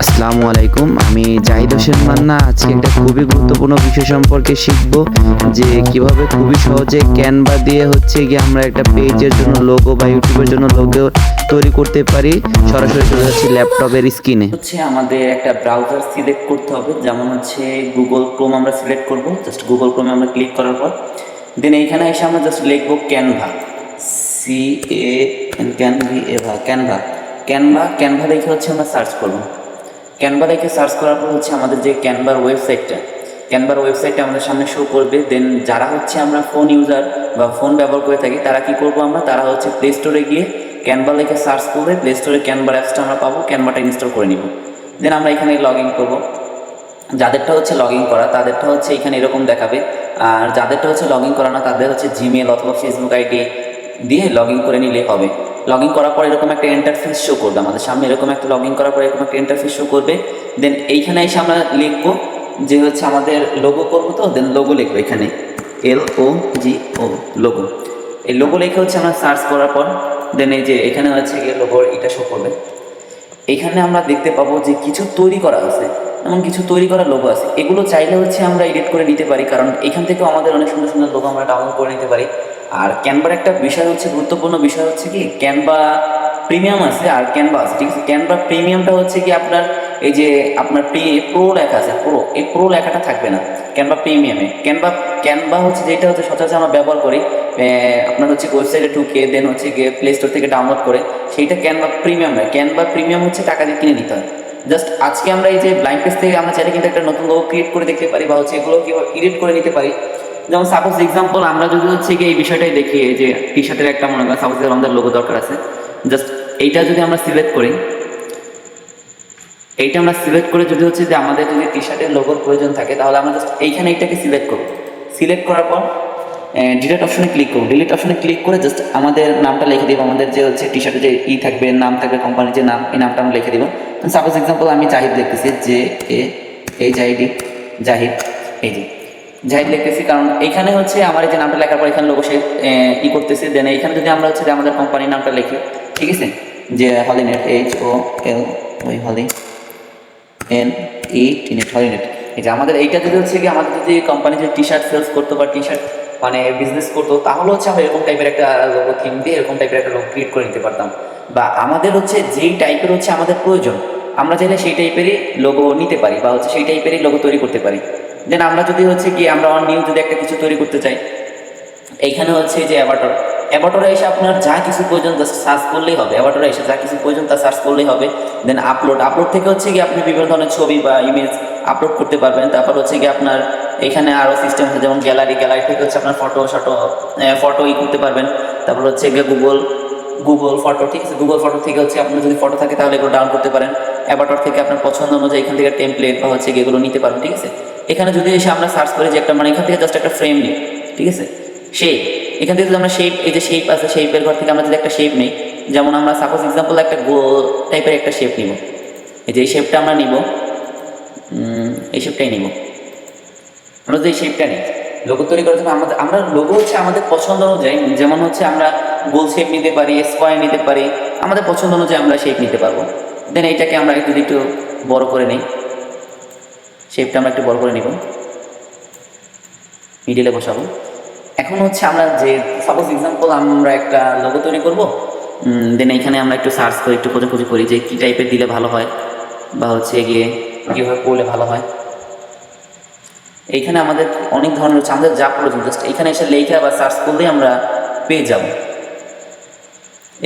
আসসালামু আলাইকুম, আমি জাহিদ হোসেন মান্না। আজকে একটা খুবই গুরুত্বপূর্ণ বিষয় সম্পর্কে শিখব যে কিভাবে খুবই সহজে ক্যানভা দিয়ে গিয়ে আমরা একটা পেজের জন্য লোগো বা ইউটিউবের জন্য লোগো তৈরি করতে পারি। সরাসরি চলে যাচ্ছি ল্যাপটপের স্ক্রিনে। আমাদের একটা ব্রাউজার সিলেক্ট করতে হবে, যেমন গুগল ক্রোম আমরা সিলেক্ট করব। জাস্ট গুগল ক্রোমে আমরা ক্লিক করার পর দেন এইখানে এসে আমরা জাস্ট লিখবো ক্যানভা, CANVA, ক্যানভা। ক্যানভা দেখে আমরা সার্চ করব। ক্যানভা দেখে সার্চ করার পর আমাদের যে ক্যানভার ওয়েবসাইটটা আমাদের সামনে শো করবে। দেন যারা আমরা ফোন ইউজার বা ফোন ব্যবহার করে থাকি তারা কি করব, তারা প্লে স্টোরে গিয়ে ক্যানভা লিখে সার্চ করবে। প্লে স্টোরে ক্যানভার অ্যাপসটা আমরা পাবো, ক্যানভাটা ইনস্টল করে নিব। দেন আমরা এখানে লগ ইন করবো। যাদেরটা লগ ইন করা তাদেরটা এখানে এরকম দেখাবে, আর যাদেরটা লগ ইন করা না তাদের জিমেল অথবা ফেসবুক আইডি দিয়ে লগ ইন করে নিলেই হবে। লগ ইন করার পর এরকম একটা ইন্টারফেস শো করবে আমাদের সামনে, এরকম একটা লগ ইন করার পর এরকম একটা ইন্টারফেস শো করবে। দেন এইখানে এসে আমরা লিখবো যে আমাদের লোগো করবো, তো দেন লোগো লিখবো এখানে LOGO লোগো। এই লোগো লিখে আমরা সার্চ করার পর দেন এই যে এখানে গিয়ে লোগোর এটা শো করবে। এখানে আমরা দেখতে পাবো যে কিছু তৈরি করা আছে, এমন কিছু তৈরি করা লোগো আছে। এগুলো চাইলে আমরা এডিট করে নিতে পারি, কারণ এখান থেকেও আমাদের অনেক সুন্দর সুন্দর লোগো আমরা ডাউনলোড করে নিতে পারি। আর ক্যানভার একটা বিষয় গুরুত্বপূর্ণ বিষয় কি, ক্যানভা প্রিমিয়াম আছে আর ক্যানভা আছে, ঠিক আছে। ক্যানভা প্রিমিয়ামটা কি আপনার এই যে আপনার প্রো লেখা আছে, এই প্রো লেখাটা থাকবে না ক্যানভা প্রিমিয়ামে। ক্যানভা যেটা সচরাচর আমরা ব্যবহার করি, আপনার ওয়েবসাইটে ঢুকে দেন গিয়ে প্লে স্টোর থেকে ডাউনলোড করে, সেইটা ক্যানভা প্রিমিয়াম নয়। ক্যানভা প্রিমিয়াম টাকা দিয়ে কিনে নিতে হয়। জাস্ট আজকে আমরা এই যে ব্ল্যাঙ্ক পেজ থেকে আমরা চাইলে কিন্তু একটা নতুন লোগো ক্রিয়েট করে দেখতে পারি, বা এগুলো কীভাবে এডিট করে নিতে পারি। যেমন সাপোজ এক্সাম্পল আমরা যদি গিয়ে এই বিষয়টাই দেখি, যে টি শার্টের একটা মনে করেন সাপোজ আমাদের লোগো দরকার আছে। জাস্ট এইটা যদি আমরা সিলেক্ট করি, যদি যে আমাদের যদি টি শার্টের লোগোর প্রয়োজন থাকে, তাহলে আমরা জাস্ট এইখানে এইটাকে সিলেক্ট করব। সিলেক্ট করার পর ডিলিট অপশনে ক্লিক করব। ডিলিট অপশনে ক্লিক করে জাস্ট আমাদের নামটা লিখে দেবো। আমাদের যে টি শার্টে যে থাকবে, নাম থাকবে, কোম্পানির যে নাম, এই নামটা আমরা লিখে দেবো। সাপোজ এক্সাম্পল আমি জাহিদ লিখতেছি, জাহিদ, এই যে জাহিদ লিখতেছি, কারণ এইখানে আমার এই যে নামটা লেখার পর এখানে লোগো সে করতেছে। দেন এইখানে যদি আমরা যে আমাদের কোম্পানির নামটা লিখি, ঠিক আছে, যে হলিনেট, HOL HOLINET, হলিনেট। এই যে আমাদের এইটা যদি কি আমাদের যদি কোম্পানি যদি টি শার্ট সেলস করতো বা টি শার্ট মানে বিজনেস করতো, তাহলে আমরা এরকম টাইপের একটা লোগো থিম দিয়ে এরকম টাইপের একটা লোগো ক্রিয়েট করে নিতে পারতাম। বা আমাদের যেই টাইপের আমাদের প্রয়োজন, আমরা চাইলে সেই টাইপেরই লোগো নিতে পারি, বা সেই টাইপেরই লোগো তৈরি করতে পারি। দেন আমরা যদি কি আমরা নিউ যদি একটা কিছু তৈরি করতে চাই, এইখানে যে অ্যাভাটারে এসে আপনার যা কিছু প্রয়োজন জাস্ট সার্চ করলেই হবে। অ্যাভাটারে এসে যা কিছু প্রয়োজন তা সার্চ করলেই হবে। দেন আপলোড থেকে কি আপনি বিভিন্ন ধরনের ছবি বা ইমেজ আপলোড করতে পারবেন। তারপর কি আপনার এখানে আরও সিস্টেম আছে, যেমন গ্যালারি থেকে আপনার ফটো করতে পারবেন। তারপর গিয়ে গুগল ফটো, ঠিক আছে। গুগল ফটো থেকে আপনার যদি ফটো থাকে তাহলে এগুলো ডাউন করতে পারেন। অ্যাভাটার থেকে আপনার পছন্দ অনুযায়ী এখান থেকে টেমপ্লেট বা এগুলো নিতে পারেন, ঠিক আছে। এখানে যদি এসে আমরা সার্চ করি যে একটা এখান থেকে জাস্ট একটা ফ্রেম নিই, ঠিক আছে। শেপ, এখান থেকে যদি আমরা শেপ, এই যে শেপ আছে, শেপের ঘর থেকে আমরা যদি একটা শেপ নিই, যেমন আমরা সাপোজ এক্সাম্পল একটা গোল টাইপের একটা শেপ নিব। এই যে এই শেপটা আমরা নিব, এই শেপটাই নিব। আমরা যদি এই শেপটা নিই লোগো তৈরি করার জন্য, আমরা লোগো আমাদের পছন্দ অনুযায়ী, যেমন আমরা গোল শেপ নিতে পারি, স্কোয়ার নিতে পারি, আমাদের পছন্দ অনুযায়ী আমরা শেপ নিতে পারবো। দেন এইটাকে আমরা যদি একটু বড় করে নিই, শেপটা আমরা একটু বড় করে নিব, মিডিলে বসাবো। এখন আমরা যে সাপোজ এক্সাম্পল আমরা একটা লোগো তৈরি করব। দেন এইখানে আমরা একটু সার্চ করি, একটু খোঁজাখুঁজি করি যে কী টাইপের দিলে ভালো হয়, বা গিয়ে কীভাবে করলে ভালো হয়। এইখানে আমাদের অনেক ধরনের আমাদের যা প্রয়োজন জাস্ট এখানে এসে লেখা বা সার্চ করলেই আমরা পেয়ে যাব।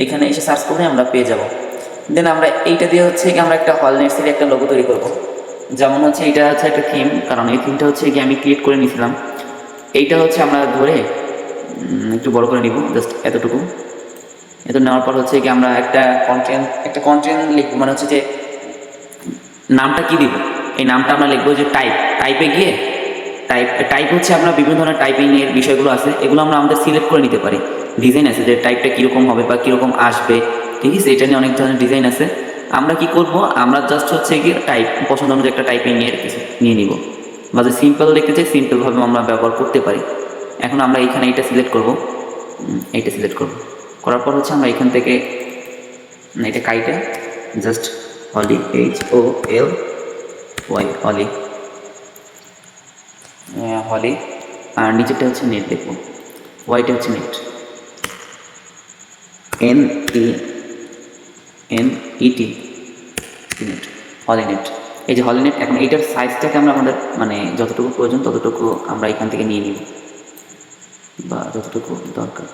এখানে এসে সার্চ করলেই আমরা পেয়ে যাব। দেন আমরা এইটা দিয়ে আমরা একটা হলনেটসের একটা লোগো তৈরি করব। যেমন এইটা একটা থিম, কারণ এই থিমটা গিয়ে আমি ক্রিয়েট করে নিয়েছিলাম। এইটা আমরা ধরে একটু বড় করে নিব, জাস্ট এতটুকু। এত নেওয়ার পর কি আমরা একটা কন্টেন্ট লিখব, মানে যে নামটা কি দিব, এই নামটা আমরা লিখবো যে টাইপে গিয়ে টাইপ আপনার বিভিন্ন ধরনের টাইপিংয়ের বিষয়গুলো আছে, এগুলো আমরা আমাদের সিলেক্ট করে নিতে পারি। ডিজাইন আছে যে টাইপটা কীরকম হবে বা কীরকম আসবে, ঠিক আছে। এটা নিয়ে অনেক ধরনের ডিজাইন আছে। আমরা কি করব, আমরা জাস্ট গিয়ে টাইপ পছন্দ অনুযায়ী একটা টাইপিং নিয়ে কিছু নিয়ে নিব, বা যে সিম্পল দেখতে চাই সিম্পলভাবে আমরা ব্যবহার করতে পারি। এখন আমরা এইখানে এইটা সিলেক্ট করব, এইটা সিলেক্ট করব, করার পর আমরা এখান থেকে এটা কাইটে জাস্ট হলি, HOLY, হলি, হলি। আর নিচেরটা হচ্ছে নেট দেখবো, ওয়াইটা হচ্ছে নেট, NET, নেট, হলিনেট। এই যে হলিনেট, এখন এইটার সাইজটাকে আমরা আমাদের মানে যতটুকু প্রয়োজন ততটুকু আমরা এখান থেকে নিয়ে নিব, বা যতটুকু দরকার।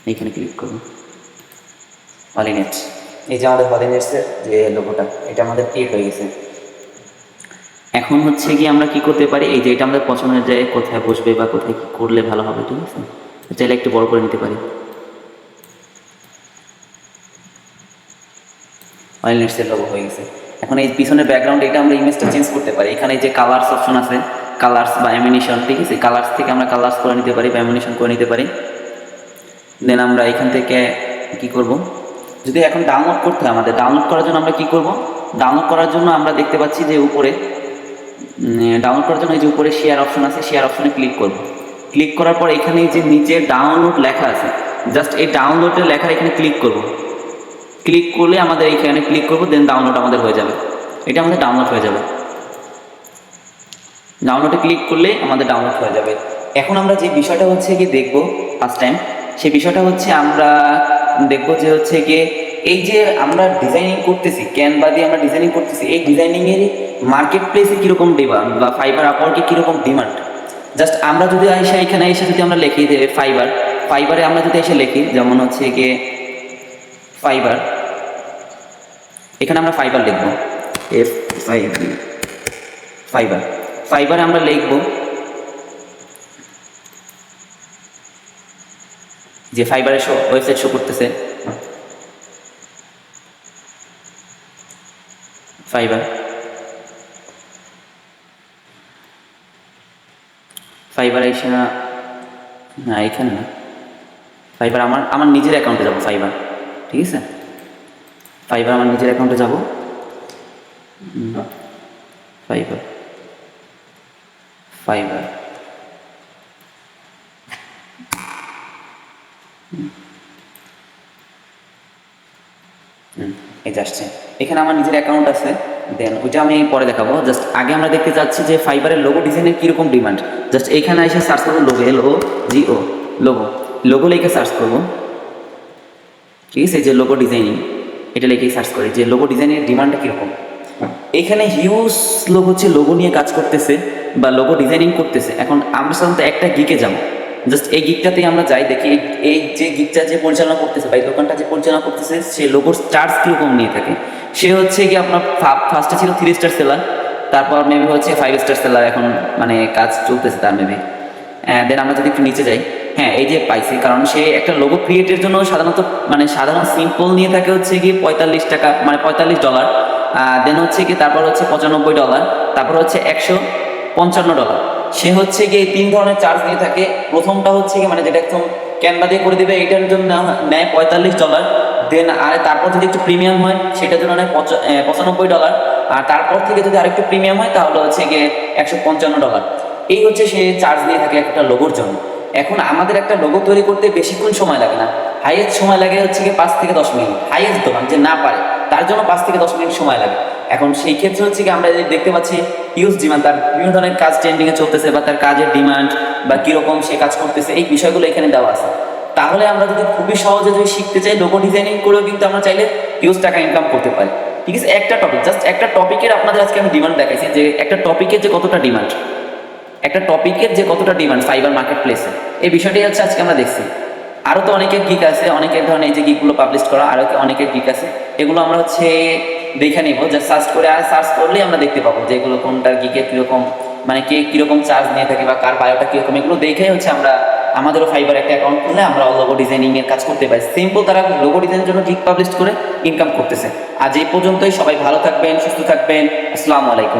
এইখানে ক্লিক করব, হলিনেট। এই যে আমাদের হলিনেটসের যে লোগোটা, এটা আমাদের ক্রিয়েট হয়ে গেছে। এখন হচ্ছে কি আমরা কি করতে পারি, এই যে এটা আমাদের পছন্দের জায়গায় কোথায় বসবে বা কোথায় কি করলে ভালো হবে, ঠিক আছে, চাইলে একটু বড় করে নিতে পারি। হলিনেটসের লোগো হয়ে গেছে। এখন এই পিছনের ব্যাকগ্রাউন্ড এটা আমরা ইমেজটা চেঞ্জ করতে পারি। এখানে যে কালার্স অপশন আছে, কালার্স বা অ্যামিনেশন, ঠিক আছে, কালার্স থেকে আমরা কালার্স করে নিতে পারি বা অ্যামিনেশন করে নিতে পারি। দেন আমরা এখান থেকে কি করব, যদি এখন ডাউনলোড করতে হয় আমাদের, ডাউনলোড করার জন্য আমরা কি করব, ডাউনলোড করার জন্য আমরা দেখতে পাচ্ছি যে উপরে ডাউনলোড করার জন্য এই যে উপরে শেয়ার অপশন আছে, শেয়ার অপশনে ক্লিক করব। ক্লিক করার পর এখানে যে নিচে ডাউনলোড লেখা আছে, জাস্ট এই ডাউনলোডের লেখা এখানে ক্লিক করব। ক্লিক করলে আমাদের এইখানে ক্লিক করব, দেন ডাউনলোড আমাদের হয়ে যাবে, এটা আমাদের ডাউনলোড হয়ে যাবে। ডাউনলোডে ক্লিক করলে আমাদের ডাউনলোড হয়ে যাবে। এখন আমরা যে বিষয়টা হচ্ছে কি দেখব ফার্স্ট টাইম, সেই বিষয়টা হচ্ছে আমরা দেখব যে হচ্ছে গিয়ে এই যে আমরা ডিজাইনিং করতেছি, ক্যানভা দিয়ে আমরা ডিজাইনিং করতেছি, এই ডিজাইনিংয়ের মার্কেট প্লেসে কীরকম ডিমান্ড বা ফাইবার আপওয়ার্কে কীরকম ডিমান্ড। জাস্ট আমরা যদি এখানে এসে যদি আমরা লিখি যে ফাইবারে আমরা যদি এসে লিখি, যেমন হচ্ছে গিয়ে ফাইবার, এখানে আমরা ফাইবার লিখব, ফাইবারে আমরা লিখব যে ফাইবারের ওয়েবসাইট শো করতেছে, ফাইবার এসে না, এখানে না, ফাইবার আমার নিজের অ্যাকাউন্টে যাব, ফাইবার, ঠিক আছে, ফাইবার আমার নিজের অ্যাকাউন্টে যাব, ফাইবার এই যে আসছে, এখানে আমার নিজের অ্যাকাউন্ট আছে। দেন ওইটা আমি পরে দেখাবো, জাস্ট আগে আমরা দেখতে চাচ্ছি যে ফাইবারের লোগো ডিজাইনের কীরকম ডিমান্ড। জাস্ট এইখানে এসে সার্চ করবো লোগো, LOGO, লোগো লিখে সার্চ করবো, ঠিক আছে, যে লোগো ডিজাইনিং এটা লিখেই সার্চ করি যে লোগো ডিজাইনের ডিমান্ডটা কীরকম। এখানে হিউজ লোক হচ্ছে লোগো নিয়ে কাজ করতেছে বা লোগো ডিজাইনিং করতেছে। এখন আমরা সাধারণত একটা গিকে যাবো, জাস্ট এই গিকটাতেই আমরা যাই, দেখি এই যে গিকটা যে পরিচালনা করতেছে বা এই দোকানটা যে পরিচালনা করতেছে সে লোগোর চার্জ কীরকম নিয়ে থাকে। সে হচ্ছে কি আপনার ফার্স্টে ছিল 3 স্টার সেলার, তারপর মেবি হচ্ছে 5 স্টার সেলার, এখন মানে কাজ চলতেছে তার মেবি। দেন আমরা যদি একটু নিচে যাই, হ্যাঁ এই যে পাইছি, কারণ সে একটা লোগো ক্রিয়েটের জন্য সাধারণত সাধারণ সিম্পল নিয়ে থাকে হচ্ছে কি 45 টাকা, মানে $45। দেন হচ্ছে কি তারপর হচ্ছে $95, তারপর হচ্ছে $155। সে হচ্ছে গিয়ে 3 ধরনের চার্জ দিয়ে থাকে। প্রথমটা হচ্ছে কি যেটা একদম ক্যানভা দিয়ে করে দেবে, এইটার জন্য নেয় $45। দেন আর তারপর যদি একটু প্রিমিয়াম হয় সেটার জন্য নেয় $95। আর তারপর থেকে যদি আরেকটু প্রিমিয়াম হয় তাহলে হচ্ছে গিয়ে $155। এই হচ্ছে সে চার্জ দিয়ে থাকে একটা লোগোর জন্য। এখন আমাদের একটা লোগো তৈরি করতে বেশিক্ষণ সময় লাগে না, হাইয়েস্ট সময় লাগে হচ্ছে গিয়ে 5 থেকে 10 মিনিট। হাইয়েস্ট দোকান যে না পারে তার জন্য 5 থেকে 10 মিনিট সময় লাগে। এখন সেই ক্ষেত্রে হচ্ছে কি আমরা দেখতে পাচ্ছি হিউজ ডিমান্ড, তার বিভিন্ন ধরনের কাজ ট্রেন্ডিংয়ে চলতেছে বা তার কাজের ডিমান্ড বা কীরকম সে কাজ করতেছে, এই বিষয়গুলো এখানে দেওয়া আছে। তাহলে আমরা যদি খুবই সহজে যদি শিখতে চাই লোগো ডিজাইনিং করেও কিন্তু আমরা চাইলে হিউজ টাকা ইনকাম করতে পারি, ঠিক আছে। একটা টপিক, জাস্ট একটা টপিকের আপনাদের আজকে আমি ডিমান্ড দেখাইছি যে একটা টপিকের যে কতটা ডিমান্ড, ফাইবার মার্কেট প্লেসে, এই বিষয়টাই হচ্ছে আজকে আমরা দেখছি। আরও তো অনেকের গিক আছে, অনেকের ধরনের এই যে গিকগুলো পাবলিশ করা, আরও অনেকের গিক আছে, এগুলো আমরা হচ্ছে দেখে নিব। যা সার্চ করলেই আমরা দেখতে পাবো যে এগুলো কোনটার গিকের কীরকম, কে কীরকম চার্জ নিয়ে থাকে বা কার বায়োটা কীরকম, এগুলো দেখেই হচ্ছে আমরা আমাদেরও ফাইবার একটা অ্যাকাউন্ট খুললে আমরা লোগো ডিজাইনিংয়ের কাজ করতে পারি। সিম্পল তারা লোগো ডিজাইনের জন্য গিক পাবলিশ করে ইনকাম করতেছে। আজ এই পর্যন্তই, সবাই ভালো থাকবেন, সুস্থ থাকবেন, আসসালামু আলাইকুম।